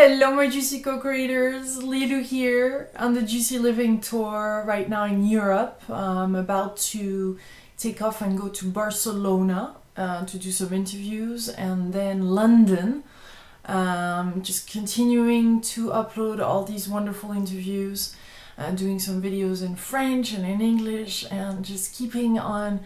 Hello my Juicy co-creators, Lilou here on the Juicy Living Tour right now in Europe. I'm about to take off and go to Barcelona to do some interviews, and then London. Just continuing to upload all these wonderful interviews, doing some videos in French and in English, and just keeping on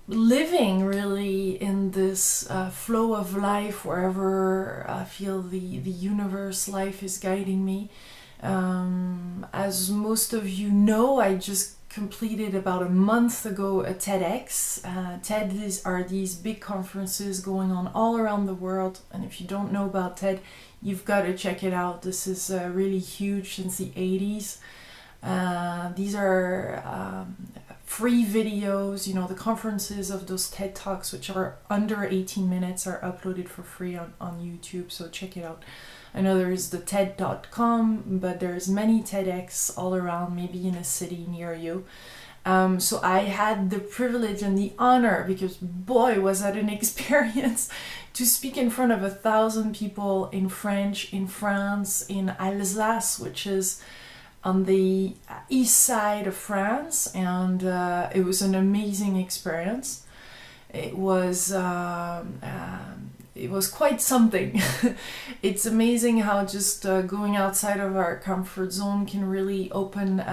living really in this flow of life wherever I feel the universe life is guiding me. As most of you know, I just completed about a month ago a TEDx. TED are these big conferences going on all around the world, and if you don't know about TED, you've got to check it out. This is really huge since the 80s. These are free videos. You know, the conferences of those TED Talks, which are under 18 minutes, are uploaded for free on YouTube, so check it out. I know there is the TED.com, but there's many TEDx all around, maybe in a city near you. So I had the privilege and the honor, because boy was that an experience, to speak in front of 1,000 people in French, in France, in Alsace, which is on the east side of France, and it was an amazing experience. It was quite something. It's amazing how just going outside of our comfort zone can really open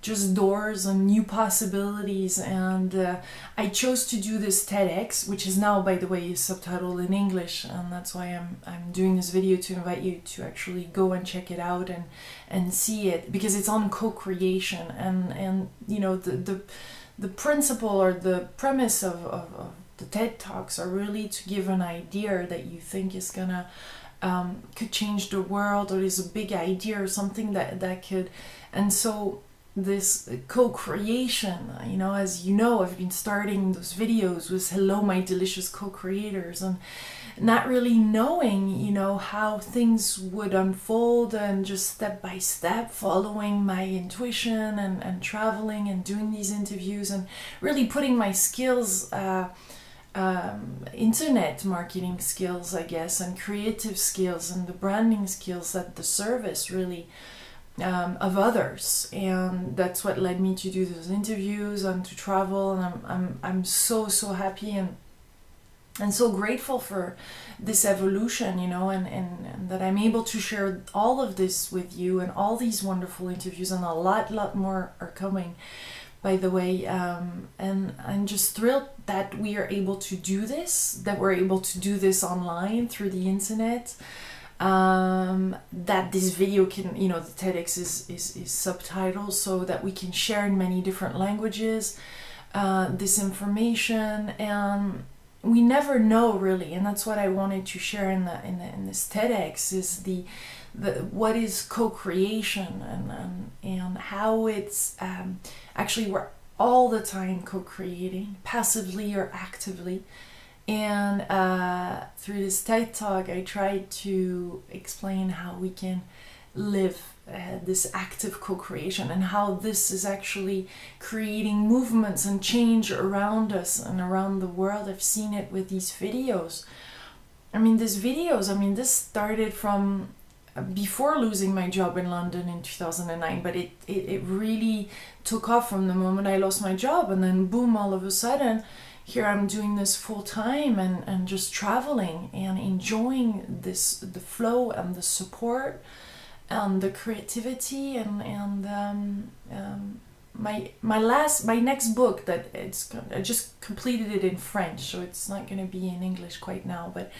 just doors and new possibilities. And I chose to do this TEDx, which is now, by the way, subtitled in English, and that's why I'm doing this video, to invite you to actually go and check it out and see it, because it's on co-creation. And you know, the principle or the premise of the TED Talks are really to give an idea that you think is gonna could change the world, or is a big idea or something that could. And so this co-creation, you know, as you know, I've been starting those videos with hello my delicious co-creators, and not really knowing, you know, how things would unfold, and just step by step following my intuition and traveling and doing these interviews, and really putting my skills, internet marketing skills, I guess, and creative skills and the branding skills at the service really of others. And that's what led me to do those interviews and to travel. And I'm so happy and so grateful for this evolution, you know, and that I'm able to share all of this with you, and all these wonderful interviews, and a lot more are coming, by the way. And I'm just thrilled that we are able to do this, that we're able to do this online through the internet. That this video can, you know, the TEDx is subtitled, so that we can share in many different languages this information. And we never know really, and that's what I wanted to share in this TEDx, is the what is co-creation, and how it's actually we're all the time co-creating, passively or actively. And through this TED Talk, I tried to explain how we can live this active co-creation, and how this is actually creating movements and change around us and around the world. I've seen it with these videos. I mean, this started from before losing my job in London in 2009, but it really took off from the moment I lost my job, and then boom, all of a sudden, here I'm doing this full time, and just traveling and enjoying the flow and the support and the creativity, and my next book, that I just completed it in French, so it's not going to be in English quite now, but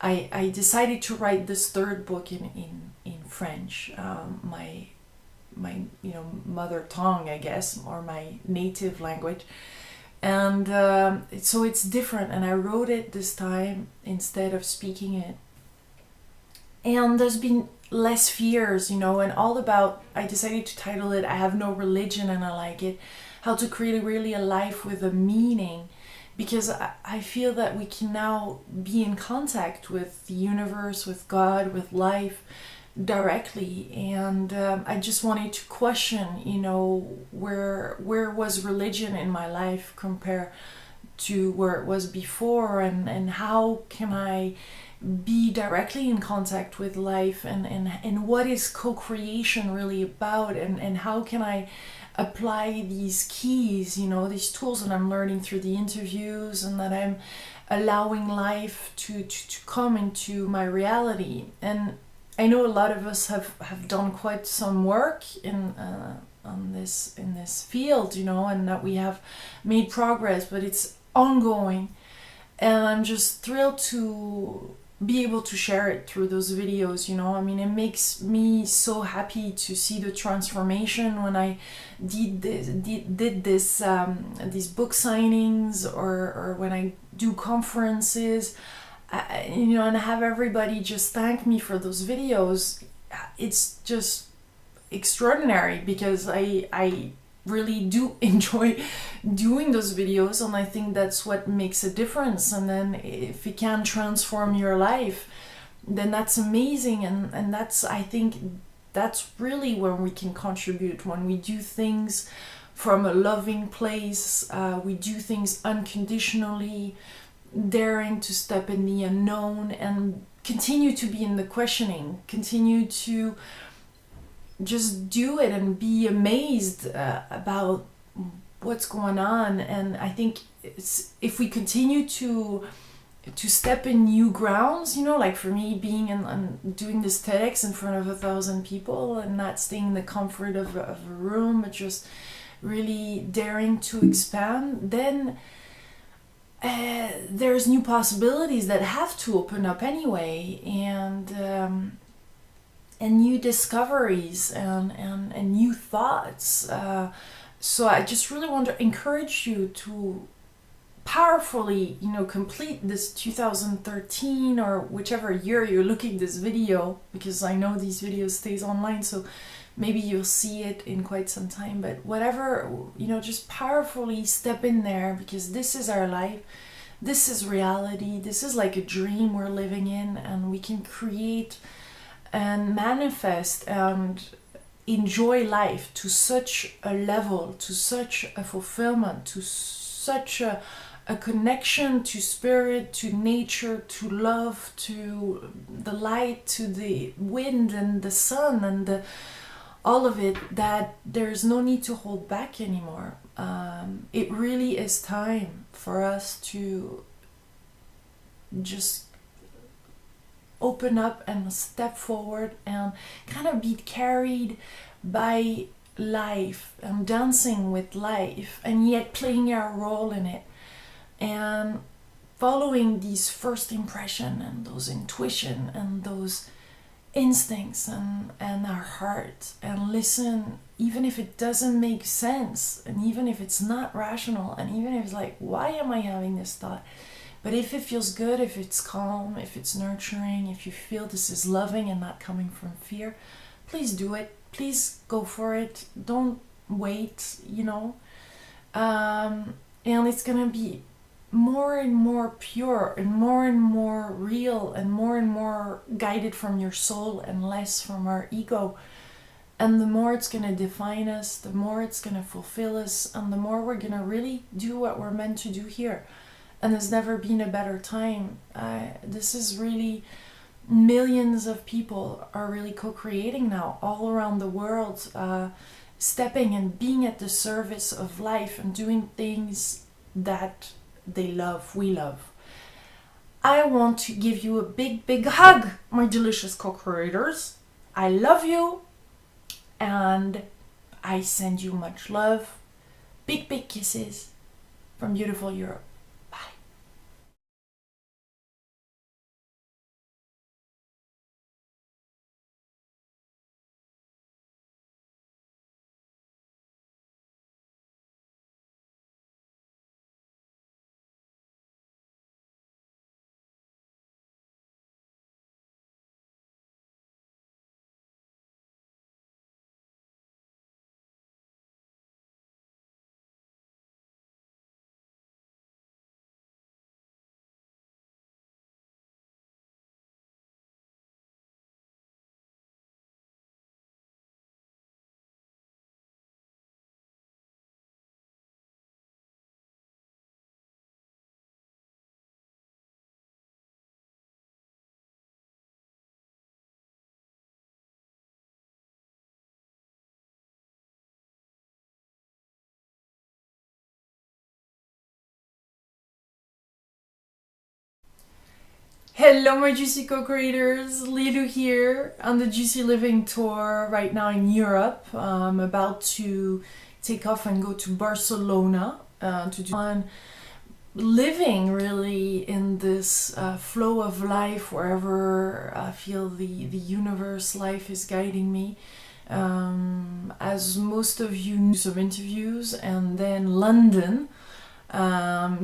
I decided to write this third book in French, my you know, mother tongue, I guess, or my native language. And so it's different, and I wrote it this time instead of speaking it. And there's been less fears, you know, and all about, I decided to title it I Have No Religion, and I like it, how to create really a life with a meaning, because I feel that we can now be in contact with the universe, with God, with life directly. And I just wanted to question, you know, where was religion in my life compared to where it was before, and how can I be directly in contact with life, and what is co-creation really about, and how can I apply these keys, these tools that I'm learning through the interviews, and that I'm allowing life to come into my reality. And I know a lot of us have done quite some work in this field, and that we have made progress, but it's ongoing. And I'm just thrilled to be able to share it through those videos. It makes me so happy to see the transformation when I did this these book signings, or when I do conferences, and have everybody just thank me for those videos. It's just extraordinary, because I really do enjoy doing those videos, and I think that's what makes a difference. And then if it can transform your life, then that's amazing. And that's, I think that's really when we can contribute, when we do things from a loving place, we do things unconditionally, daring to step in the unknown and continue to be in the questioning, continue to just do it and be amazed about what's going on. And I think if we continue to step in new grounds, like for me, being and doing this TEDx in front of 1,000 people, and not staying in the comfort of a room, but just really daring to expand, then there's new possibilities that have to open up anyway, and new discoveries, and new thoughts. So I just really want to encourage you to powerfully, complete this 2013, or whichever year you're looking this video, because I know these videos stays online, so maybe you'll see it in quite some time. But whatever, just powerfully step in there, because this is our life. This is reality. This is like a dream we're living in, and we can create and manifest and enjoy life to such a level, to such a fulfillment, to such a connection to spirit, to nature, to love, to the light, to the wind and the sun, and all of it, that there's no need to hold back anymore. It really is time for us to just open up and step forward, and kind of be carried by life, and dancing with life, and yet playing our role in it, and following these first impression, and those intuition, and those instincts, and our heart, and listen, even if it doesn't make sense, and even if it's not rational, and even if it's like, why am I having this thought? But if it feels good, if it's calm, if it's nurturing, if you feel this is loving and not coming from fear, please do it. Please go for it. Don't wait, and it's gonna be more and more pure, and more real, and more guided from your soul, and less from our ego. And the more it's gonna define us, the more it's gonna fulfill us, and the more we're gonna really do what we're meant to do here. And there's never been a better time. This is really, millions of people are really co-creating now all around the world, stepping and being at the service of life, and doing things that they love, we love. I want to give you a big hug, my delicious co-creators. I love you, and I send you much love. Big kisses from beautiful Europe. Hello my Juicy co-creators, Lilou here on the Juicy Living Tour right now in Europe. I'm about to take off and go to Barcelona to do on living really in this flow of life wherever I feel the universe life is guiding me. As most of you know, some interviews, and then London.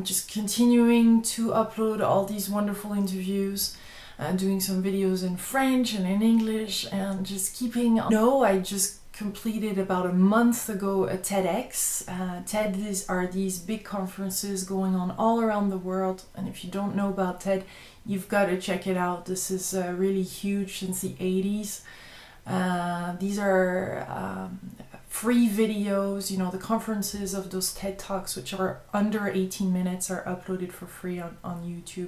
Just continuing to upload all these wonderful interviews, doing some videos in French and in English, and just keeping. I just completed about a month ago a TEDx. TED are these big conferences going on all around the world, and if you don't know about TED, you've got to check it out. This is really huge since the 80s. These are free videos. You know, the conferences of those TED Talks, which are under 18 minutes, are uploaded for free on YouTube.